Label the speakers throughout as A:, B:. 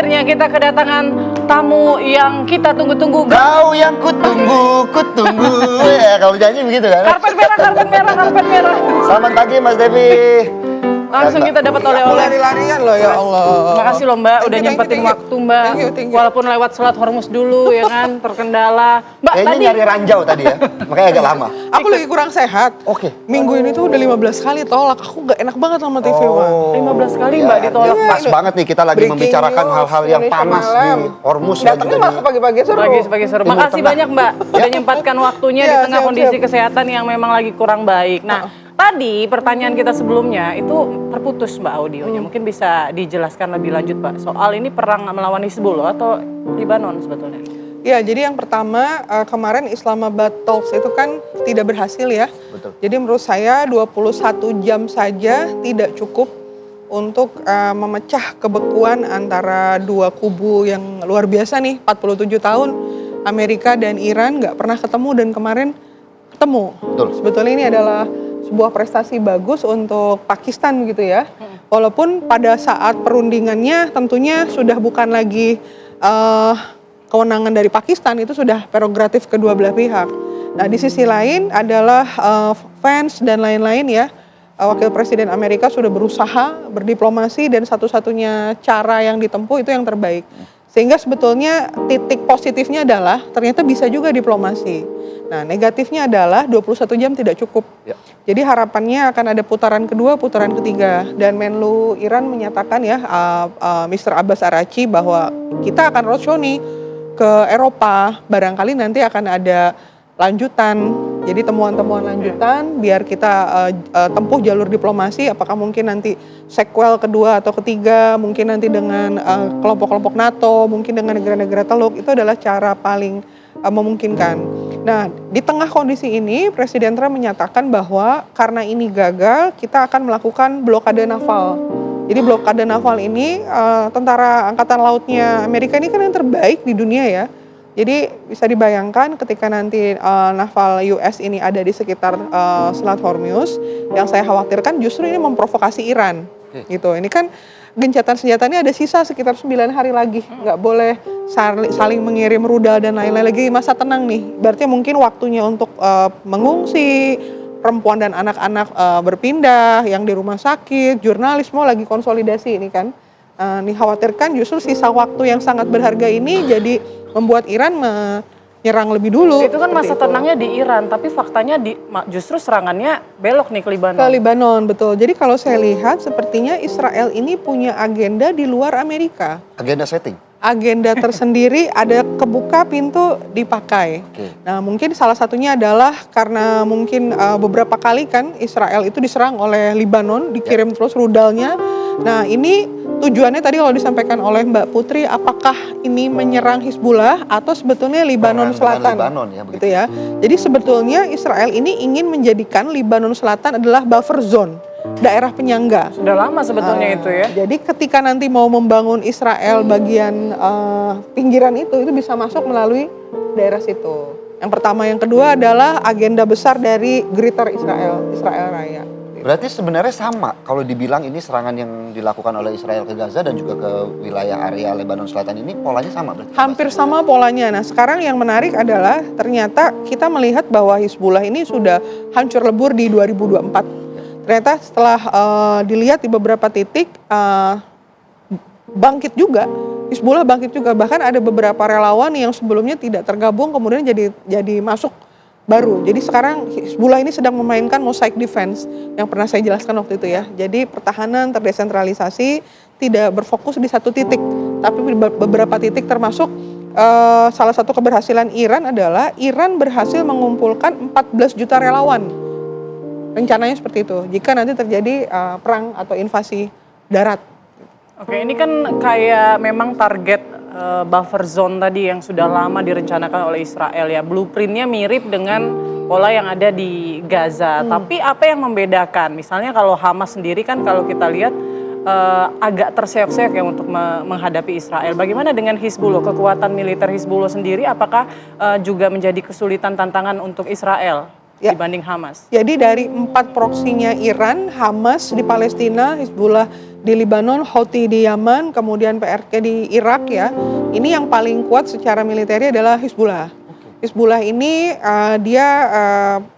A: akhirnya kita kedatangan tamu yang kita tunggu-tunggu.
B: Kau yang kutunggu. Ya, kalau nyanyi begitu kan?
A: Karpet merah.
B: Selamat pagi Mas Devi.
A: Langsung kita dapat
C: Aku
A: oleh-oleh.
C: lari-larian loh ya Allah.
A: Makasih loh Mbak, udah
C: Thank you,
A: nyempetin
C: thank you.
A: waktu Mbak.
C: Thank you.
A: Walaupun lewat Selat Hormuz dulu ya kan, terkendala. Mbak
B: Kayaknya
A: tadi
B: nyari ranjau tadi ya, makanya agak lama.
C: Aku lagi kurang sehat.
B: Oke.
C: Minggu ini tuh udah 15 kali tolak. Aku gak enak banget sama TV One.
A: 15 kali Mbak ditolak.
B: Ya, pas banget nih kita lagi
C: Breaking
B: membicarakan
C: news,
B: hal-hal yang
C: Indonesia
B: panas
C: malam.
B: di Hormuz dan
C: Datangnya
B: juga
C: malah
B: di...
C: pagi-pagi seru.
A: Sebagai seru.
B: Timur
A: Makasih
B: Tengah.
A: banyak Mbak, udah nyempatkan waktunya di
C: Ya,
A: tengah
C: siap,
A: kondisi
C: siap.
A: kesehatan yang memang lagi kurang baik. Nah, tadi pertanyaan kita sebelumnya itu terputus Mbak audionya. Mungkin bisa dijelaskan lebih lanjut Pak. Soal ini perang melawan Hizbullah atau Libanon sebetulnya?
C: Ya, jadi yang pertama kemarin Islamabad Talks itu kan tidak berhasil ya.
B: Betul.
C: Jadi menurut saya 21 jam saja tidak cukup untuk memecah kebekuan antara dua kubu yang luar biasa nih. 47 tahun Amerika dan Iran nggak pernah ketemu dan kemarin ketemu.
B: Betul.
C: Sebetulnya ini adalah sebuah prestasi bagus untuk Pakistan gitu ya. Walaupun pada saat perundingannya tentunya sudah bukan lagi kewenangan dari Pakistan, itu sudah prerogatif kedua belah pihak. Nah di sisi lain adalah fans dan lain-lain ya. Wakil Presiden Amerika sudah berusaha berdiplomasi dan satu-satunya cara yang ditempuh itu yang terbaik. Sehingga sebetulnya titik positifnya adalah ternyata bisa juga diplomasi. Nah negatifnya adalah 21 jam tidak cukup.
B: Ya.
C: Jadi harapannya akan ada putaran kedua, putaran ketiga. Dan Menlu Iran menyatakan ya, Mr. Abbas Araghchi bahwa kita akan roadshow nih ke Eropa. Barangkali nanti akan ada lanjutan. Jadi temuan-temuan lanjutan biar kita tempuh jalur diplomasi. Apakah mungkin nanti sequel kedua atau ketiga, mungkin nanti dengan kelompok-kelompok NATO, mungkin dengan negara-negara Teluk, itu adalah cara paling memungkinkan. Nah, di tengah kondisi ini Presiden Trump menyatakan bahwa karena ini gagal, kita akan melakukan blokade naval. Jadi blokade naval ini tentara angkatan lautnya Amerika ini kan yang terbaik di dunia ya. Jadi bisa dibayangkan ketika nanti naval US ini ada di sekitar Selat Hormuz, yang saya khawatirkan justru ini memprovokasi Iran. Gitu. Ini kan gencatan senjatanya ada sisa sekitar 9 hari lagi. Nggak boleh saling mengirim rudal dan lain-lain, lagi masa tenang nih. Berarti mungkin waktunya untuk mengungsi, perempuan dan anak-anak berpindah, yang di rumah sakit, jurnalis mau lagi konsolidasi ini kan. Dikhawatirkan justru sisa waktu yang sangat berharga ini jadi membuat Iran menyerang lebih dulu.
A: Itu kan masa tenangnya di Iran, tapi faktanya justru serangannya belok nih ke Libanon.
C: Ke Libanon, betul. Jadi kalau saya lihat sepertinya Israel ini punya agenda di luar Amerika.
B: Agenda setting.
C: Agenda tersendiri, ada kebuka pintu dipakai. Nah mungkin salah satunya adalah karena mungkin beberapa kali kan Israel itu diserang oleh Libanon, dikirim terus rudalnya. Nah ini tujuannya tadi kalau disampaikan oleh Mbak Putri, apakah ini menyerang Hizbullah atau sebetulnya Libanon Selatan?
B: Libanon ya,
C: Gitu ya. Jadi sebetulnya Israel ini ingin menjadikan Libanon Selatan adalah buffer zone, daerah penyangga.
A: Sudah lama sebetulnya itu ya.
C: Jadi ketika nanti mau membangun Israel bagian pinggiran itu bisa masuk melalui daerah situ. Yang pertama, yang kedua adalah agenda besar dari Greater Israel Raya.
B: Berarti sebenarnya sama kalau dibilang ini serangan yang dilakukan oleh Israel ke Gaza dan juga ke wilayah area Lebanon Selatan ini polanya sama berarti?
C: Hampir sama polanya. Nah sekarang yang menarik adalah ternyata kita melihat bahwa Hizbullah ini sudah hancur lebur di 2024. Ternyata setelah dilihat di beberapa titik bangkit juga, Hizbullah bangkit juga. Bahkan ada beberapa relawan yang sebelumnya tidak tergabung kemudian jadi masuk baru. Jadi sekarang Hizbullah ini sedang memainkan mosaic defense yang pernah saya jelaskan waktu itu ya. Jadi pertahanan terdesentralisasi, tidak berfokus di satu titik, tapi beberapa titik, termasuk salah satu keberhasilan Iran adalah Iran berhasil mengumpulkan 14 juta relawan. Rencananya seperti itu, jika nanti terjadi perang atau invasi darat.
A: Oke, ini kan kayak memang target buffer zone tadi yang sudah lama direncanakan oleh Israel ya. Blueprintnya mirip dengan pola yang ada di Gaza. Tapi apa yang membedakan? Misalnya kalau Hamas sendiri kan kalau kita lihat agak terseok-seok ya untuk menghadapi Israel. Bagaimana dengan Hizbullah? Kekuatan militer Hizbullah sendiri apakah juga menjadi kesulitan tantangan untuk Israel dibanding Hamas?
C: Jadi dari 4 proksinya Iran, Hamas di Palestina, Hizbullah di Lebanon, Houthi di Yaman, kemudian PRQ di Irak ya. Ini yang paling kuat secara militernya adalah Hizbullah. Hizbullah ini dia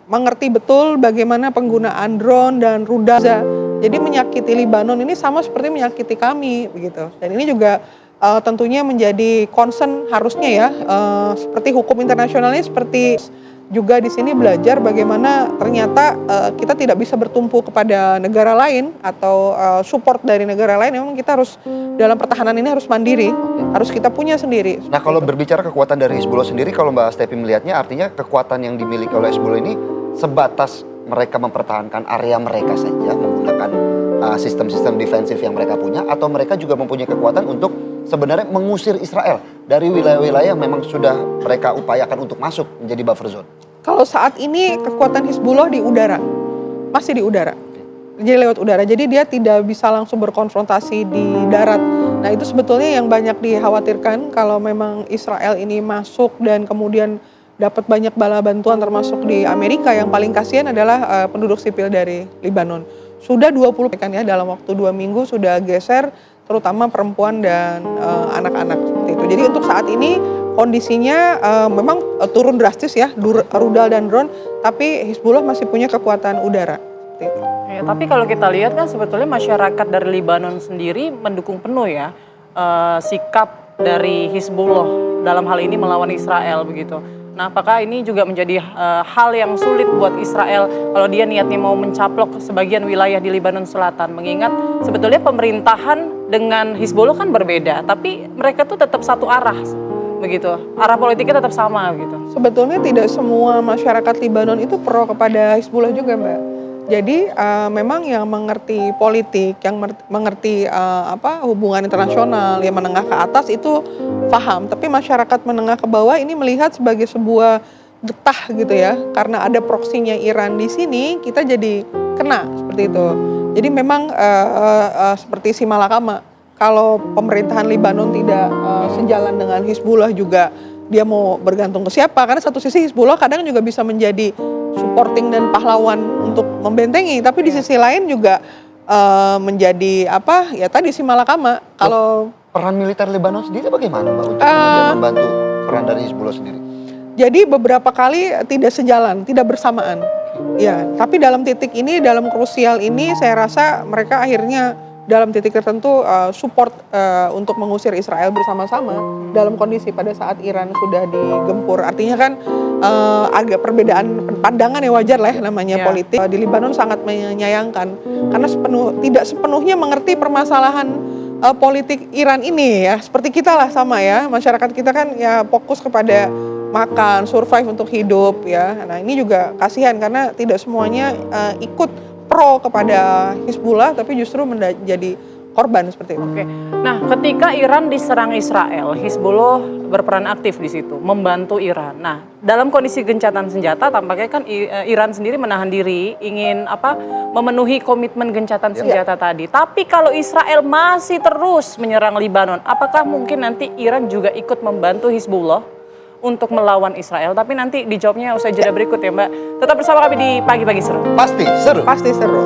C: mengerti betul bagaimana penggunaan drone dan rudal. Jadi menyakiti Lebanon ini sama seperti menyakiti kami begitu. Dan ini juga tentunya menjadi concern harusnya ya, seperti hukum internasionalnya, seperti juga di sini belajar bagaimana ternyata kita tidak bisa bertumpu kepada negara lain atau support dari negara lain. Memang kita harus dalam pertahanan ini harus mandiri, harus kita punya sendiri.
B: Nah kalau berbicara kekuatan dari Hizbullah sendiri, kalau Mbak Stepi melihatnya artinya kekuatan yang dimiliki oleh Hizbullah ini sebatas mereka mempertahankan area mereka saja menggunakan sistem-sistem defensif yang mereka punya, atau mereka juga mempunyai kekuatan untuk sebenarnya mengusir Israel dari wilayah-wilayah yang memang sudah mereka upayakan untuk masuk menjadi buffer zone.
C: Kalau saat ini kekuatan Hizbullah di udara, masih di udara. Jadi lewat udara, jadi dia tidak bisa langsung berkonfrontasi di darat. Nah itu sebetulnya yang banyak dikhawatirkan kalau memang Israel ini masuk dan kemudian dapat banyak bala bantuan termasuk di Amerika. Yang paling kasihan adalah penduduk sipil dari Lebanon. Sudah 20 kan ya, dalam waktu 2 minggu sudah geser, terutama perempuan dan anak-anak seperti itu. Jadi untuk saat ini kondisinya memang turun drastis ya, rudal dan drone, tapi Hizbullah masih punya kekuatan udara. Seperti itu.
A: Ya, tapi kalau kita lihat kan sebetulnya masyarakat dari Lebanon sendiri mendukung penuh ya sikap dari Hizbullah dalam hal ini melawan Israel begitu. Nah, apakah ini juga menjadi hal yang sulit buat Israel kalau dia niatnya mau mencaplok sebagian wilayah di Lebanon Selatan? Mengingat sebetulnya pemerintahan dengan Hizbullah kan berbeda, tapi mereka tuh tetap satu arah begitu. Arah politiknya tetap sama gitu.
C: Sebetulnya tidak semua masyarakat Lebanon itu pro kepada Hizbullah juga, Mbak. Jadi memang yang mengerti politik, yang mengerti hubungan internasional, yang menengah ke atas itu paham. Tapi masyarakat menengah ke bawah ini melihat sebagai sebuah getah gitu ya. Karena ada proksinya Iran di sini, kita jadi kena seperti itu. Jadi memang seperti si Malakama, kalau pemerintahan Lebanon tidak sejalan dengan Hizbullah juga, dia mau bergantung ke siapa? Karena satu sisi Hizbullah kadang juga bisa menjadi supporting dan pahlawan untuk membentengi, tapi di sisi lain juga menjadi ya tadi si Malakama. Kalau
B: peran militer Lebanon sendiri bagaimana Mbak untuk kemudian membantu peran dari Hizbullah sendiri?
C: Jadi beberapa kali tidak sejalan, tidak bersamaan. Ya, tapi dalam titik ini, dalam krusial ini saya rasa mereka akhirnya dalam titik tertentu support untuk mengusir Israel bersama-sama dalam kondisi pada saat Iran sudah digempur. Artinya kan agak perbedaan pandangan ya, wajar lah ya, namanya politik. Di Lebanon sangat menyayangkan karena tidak sepenuhnya mengerti permasalahan politik Iran ini ya. Seperti kita lah sama ya, masyarakat kita kan ya fokus kepada makan, survive untuk hidup ya. Nah ini juga kasihan karena tidak semuanya ikut pro kepada Hizbullah, tapi justru menjadi korban seperti itu.
A: Oke. Nah, ketika Iran diserang Israel, Hizbullah berperan aktif di situ, membantu Iran. Nah, dalam kondisi gencatan senjata, tampaknya kan Iran sendiri menahan diri, ingin memenuhi komitmen gencatan senjata tadi. Tapi kalau Israel masih terus menyerang Lebanon, apakah mungkin nanti Iran juga ikut membantu Hizbullah untuk melawan Israel? Tapi nanti dijawabnya usai jeda berikut ya Mbak. Tetap bersama kami di Pagi-Pagi Seru.
B: Pasti seru.
C: Pasti seru.